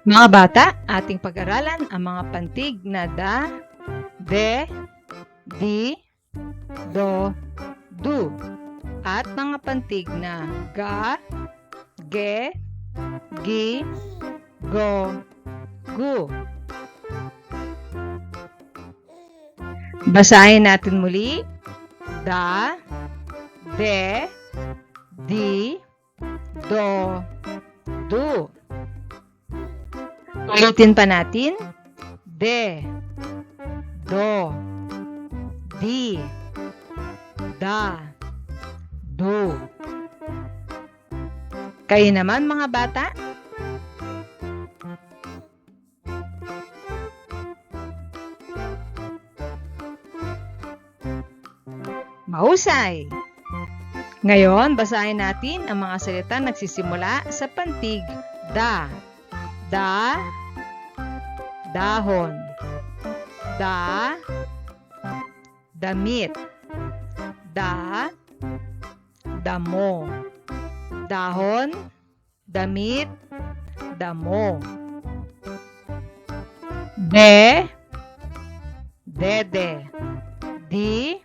Mga bata, ating pag-aralan ang mga pantig na da, de, di, do, du, at mga pantig na ga, ge, gi, go, gu. Basahin natin muli. Da, de, di, do, du. Ulitin pa natin. De, do, di, da, do. Kayo naman mga bata. Mahusay! Ngayon, basahin natin ang mga salita nagsisimula sa pantig da. Da, dahon. Da, damit. Da, damo. Dahon, damit, damo. De, dede. Di,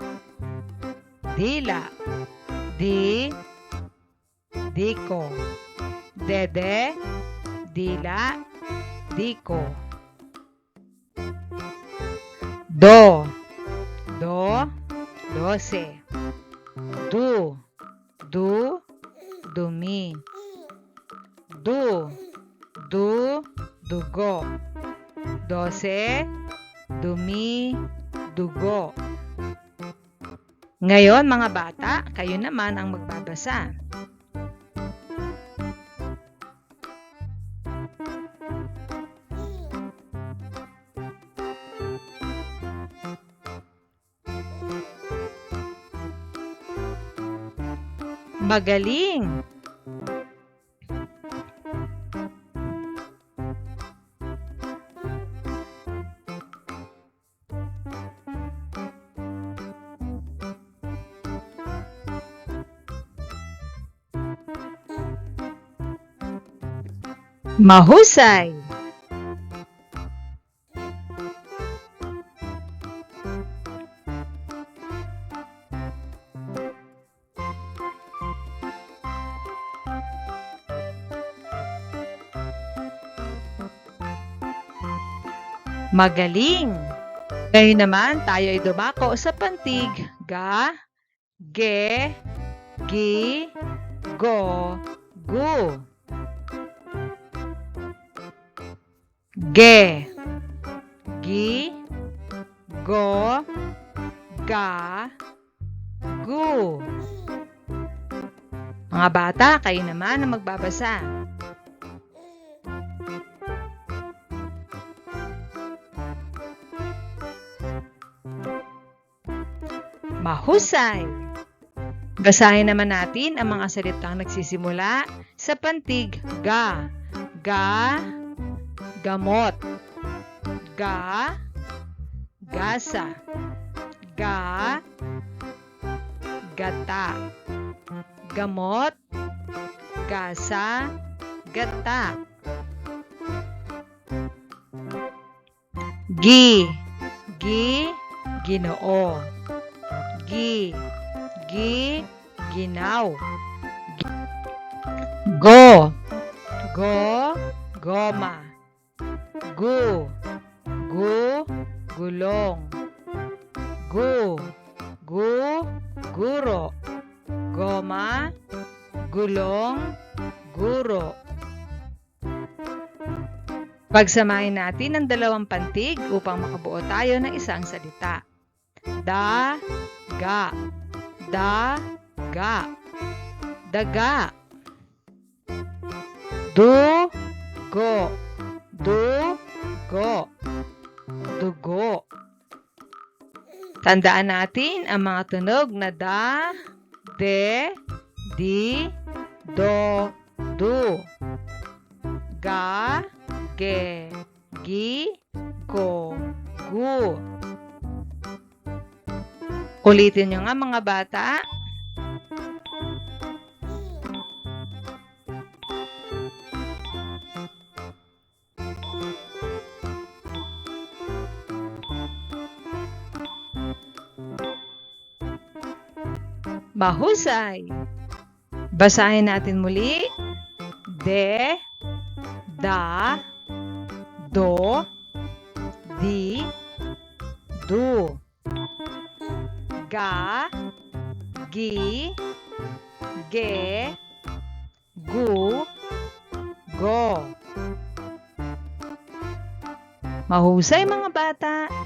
dila. Di, diko. Dede, dila, diko. Do, dose. Du, dumi. Du, dugo. Dose, dumi, dugo. Ngayon, mga bata, kayo naman ang magbabasa. Magaling! Mahusay! Magaling! Ngayon naman, tayo ay dumako sa pantig ga, ge, gi, go, gu. Ge, gi, go, ga, gu. Mga bata, kayo naman ang magbabasa. Mahusay! Basahin naman natin ang mga salitang nagsisimula sa pantig ga. Ga, gamot. Ga, gasa. Ga, gata. Gamot, gasa, gata. Gi, ginoo. Gi, ginaw. Go, goma. Gu, gulong. Gu, guro. Goma, gulong, guro. Pagsamahin natin ang dalawang pantig upang makabuo tayo ng isang salita. Da, ga. Da, ga. Daga. Du, go. Dugo. Tandaan natin ang mga tunog na da, de, di, do, du. Ga, ge, gi, go, gu. Ulitin nyo nga mga bata. Mahusay. Basahin natin muli. De, da, do, di, du. Ga, gi, ge, gu, go. Mahusay mga bata.